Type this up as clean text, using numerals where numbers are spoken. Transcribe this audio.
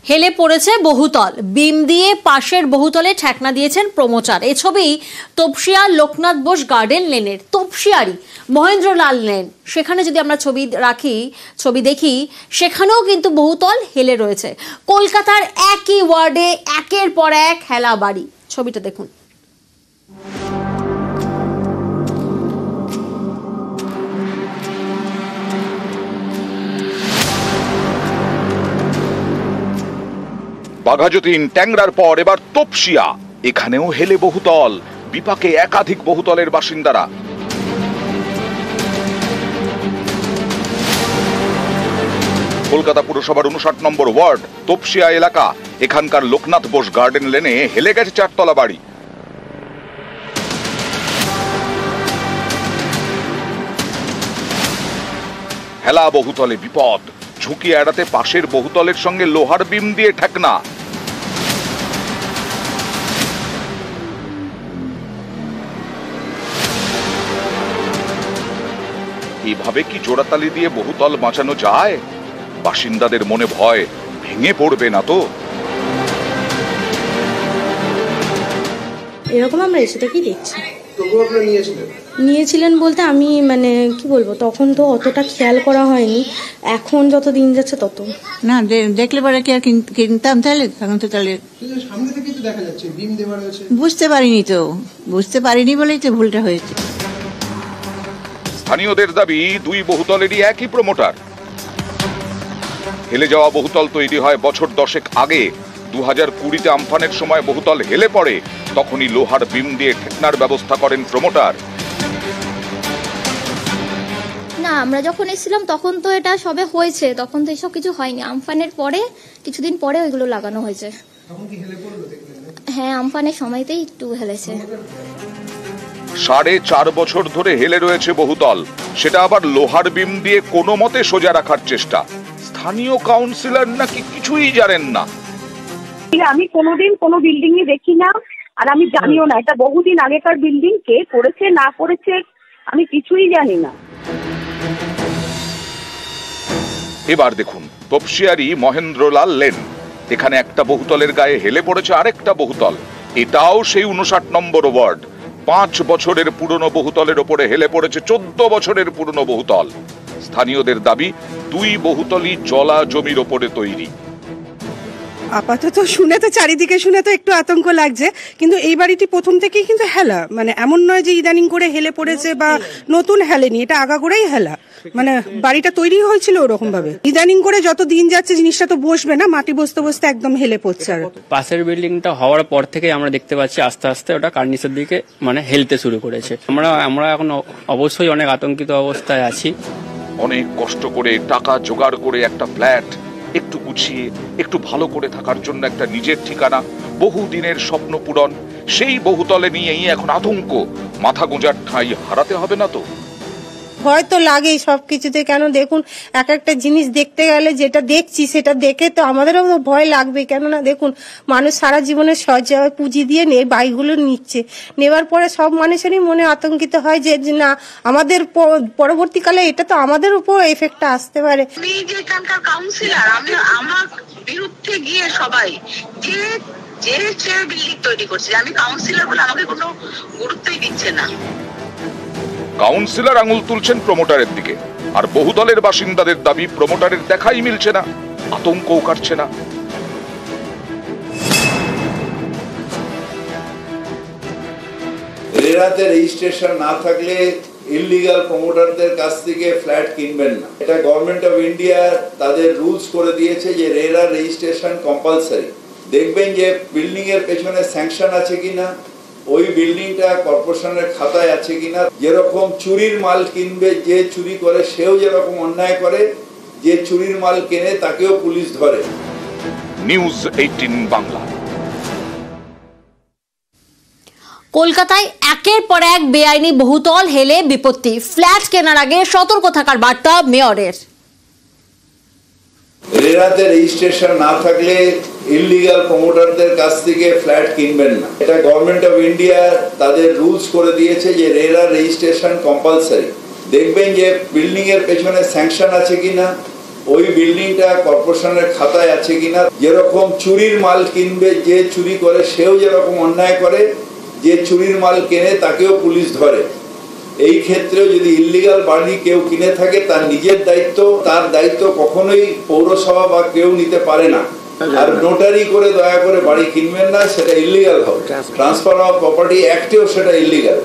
হেলে পড়েছে বহুতল, বিম দিয়ে পাশের বহুতলে ঠেকনা দিয়েছেন প্রমোটার। এই ছবি তপসিয়া লোকনাথ বোস গার্ডেন লেনের, তপসিয়ারি মহেন্দ্রলাল লেন। সেখানে যদি আমরা ছবি দেখি, সেখানেও কিন্তু বহুতল হেলে রয়েছে। কলকাতার একই ওয়ার্ডে একের পর এক হেলা বাড়ি। ছবিটা দেখুন। বাঘাযতীন ট্যাংরার পর এবার তপসিয়া, এখানেও হেলে বহুতল, বিপাকে একাধিক বহুতলের বাসিন্দারা। কলকাতা পুরসভার 59 নম্বর ওয়ার্ড তপসিয়া এলাকা, এখানকার লোকনাথ বোস গার্ডেন লেনে হেলে গেছে 4 তলা বাড়ি। হেলা বহুতলে বিপদ, ঝুঁকি এড়াতে পাশের বহুতলের সঙ্গে লোহার বিম দিয়ে ঠেকনা। এভাবে কি জোড়াতালি দিয়ে বহুতল বাঁচানো যায়? বাসিন্দাদের মনে ভয়, ভেঙে পড়বে না তো? এরকম আমরা এসে থেকেই দেখছি। নিয়েছিলেন বলতে আমি কি বলবো, তখন তো অতটা খেয়াল করা হয়নি, এখন যত দিন যাচ্ছে তত। না দেখলে পরে কি আর কিনতাম তাহলে? এখন তো তাহলে সামনে থেকে তো দেখা যাচ্ছে বিম দেওয়া রয়েছে। বুঝতে পারিনি বলেই তো ভুলটা হয়েছে। স্থানীয়দের দাবি 2 বহুতলেরই একই প্রমোটার। হেলে যাওয়া বহুতল তৈরি হয় বছর 10 আগে। 2020-তে আমফানের সময় বহুতল হেলে পড়ে, তখনই লোহার বিম দিয়ে ঠেকনার ব্যবস্থা করেন প্রমোটার। না, আমরা যখন এসেছিলাম তখন তো এটা সবে হয়েছে, তখন তো এসব কিছু হয়নি। আমফানের পরে কিছুদিন পরে ওইগুলো লাগানো হয়েছে। হ্যাঁ, আমফানের সময়তেই একটু হেলেছে। 4.5 বছর ধরে হেলে রয়েছে বহুতল, সেটা আবার লোহার বিম দিয়ে কোনো মতে সোজা রাখার চেষ্টা। স্থানীয় কাউন্সিলর নাকি কিছুই জানেন না। আমি কোনোদিন কোনো বিল্ডিং ই দেখি না, আর আমি জানিও না এটা বহুদিন আগেকার বিল্ডিং, কে করেছে না করেছে আমি কিছুই জানি না। এবার দেখুন তপসিয়ারি মহেন্দ্রলাল লেন, এখানে একটা বহুতলের গায়ে হেলে পড়েছে আরেকটা বহুতল। এটাও সেই 59 নম্বর ওয়ার্ড। 5 বছরের পুরনো বহুতলের ওপরে হেলে পড়েছে 14 বছরের পুরনো বহুতল। স্থানীয়দের দাবি 2 বহুতলই জলা জমির ওপরে তৈরি। আপাতত চারিদিকে শুনে তো একটু আতঙ্ক লাগছে, কিন্তু এই বাড়িটি প্রথম থেকেই কিন্তু হেলা, এমন নয় যে ইদানিং করে হেলে পড়েছে বা নতুন হেলেনি, এটা আগাগোড়াই হেলা। বাড়িটা তৈরি হয়েছিল ওরকম ভাবে। ইদানিং করে যত দিন যাচ্ছে জিনিসটা তো বসবে না, মাটি বসতে বসতে একদম হেলে পড়ছে। আর পাশের বিল্ডিংটা হওয়ার পর থেকে আমরা দেখতে পাচ্ছি আস্তে আস্তে ওটা কার্নিসের দিকে হেলতে শুরু করেছে। আমরা এখন অবশ্যই অনেক আতঙ্কিত অবস্থায় আছি। অনেক কষ্ট করে টাকা জোগাড় করে একটা ফ্ল্যাট, একটু গুছিয়ে একটু ভালো করে থাকার জন্য একটা নিজের ঠিকানা, বহুদিনের স্বপ্ন পূরণ, সেই বহুতলে নিয়েই এখন আতঙ্ক। মাথা গোঁজার ঠাঁই হারাতে হবে না তো? ভয় তো লাগেই সবকিছুতে। কেন দেখুন, এক একটা জিনিস দেখতে গেলে যেটা দেখছি সেটা দেখে তো আমাদেরও ভয় লাগবে। কেননা দেখুন, মানুষ সারা জীবনে সঞ্চয় পুঁজি দিয়ে বাড়িগুলো নিচ্ছে, নেওয়ার পরে সব মানুষেরই মনে আতঙ্কিত হয় যে না, আমাদের পরবর্তীকালে এটা তো আমাদের উপর এফেক্টটা আসতে পারে। আমি যে এখানকার কাউন্সিলর, আমার বিরুদ্ধে গিয়ে সবাই যে বিল্ডিং তৈরি করছে, আমি কাউন্সিলর বলে আমাকে কোনো গুরুত্বই দিচ্ছে না। কাউন্সিলর আঙুল তুলছেন প্রমোটারের দিকে, আর বহুদলের বাসিন্দাদের দাবি প্রমোটারের দেখাই মিলছে না, আতঙ্কও কাটছে না। রেরাতে রেজিস্ট্রেশন না থাকলে ইললিগাল প্রমোটারদের কাছ থেকে ফ্ল্যাট কিনবেন না। এটা গভর্নমেন্ট অফ ইন্ডিয়া তাদের রুলস করে দিয়েছে যে রেরা রেজিস্ট্রেশন কম্পালসারি। দেখবেন যে বিল্ডিং এর পেছনে স্যাংশন আছে কিনা, ওই বিল্ডিংটা কর্পোরেশনের খাতায় আছে কিনা। যেরকম চুরির মাল কিনবে, যে চুরি করে সেও যেরকম অন্যায় করে, যে চুরির মাল কেনে তাকেও পুলিশ ধরে। নিউজ 18 বাংলা। কলকাতায় একের পর এক বেআইনি বহুতল হেলে বিপত্তি। ফ্ল্যাট কেনার আগে সতর্ক থাকার বার্তা মেয়রের। রেরাতে রেজিস্ট্রেশন না থাকলে ইললিগাল প্রমোটারদের কাছ থেকে ফ্ল্যাট কিনবেন না। এটা গভর্নমেন্ট অফ ইন্ডিয়া তাদের রুলস করে দিয়েছে যে রেরা রেজিস্ট্রেশন কম্পালসারি। দেখবেন যে বিল্ডিং এর পেছনে স্যাংশন আছে কিনা, ওই বিল্ডিংটা কর্পোরেশনের খাতায় আছে কিনা। যেরকম চুরির মাল কিনবে, যে চুরি করে সেও যেরকম অন্যায় করে, যে চুরির মাল কেনে তাকেও পুলিশ ধরে। এই ক্ষেত্রেও যদি ইল্লিগাল বাড়ি কেউ কিনে থাকে তার নিজের দায়িত্ব, তার দায়িত্ব কখনোই পৌরসভা বা কেউ নিতে পারে না। আর নোটারি করে দয়া করে বাড়ি কিনবেন না, সেটা ইল্লিগাল হবে। ট্রান্সফার অফ প্রপার্টি অ্যাক্টেও সেটা ইল্লিগাল।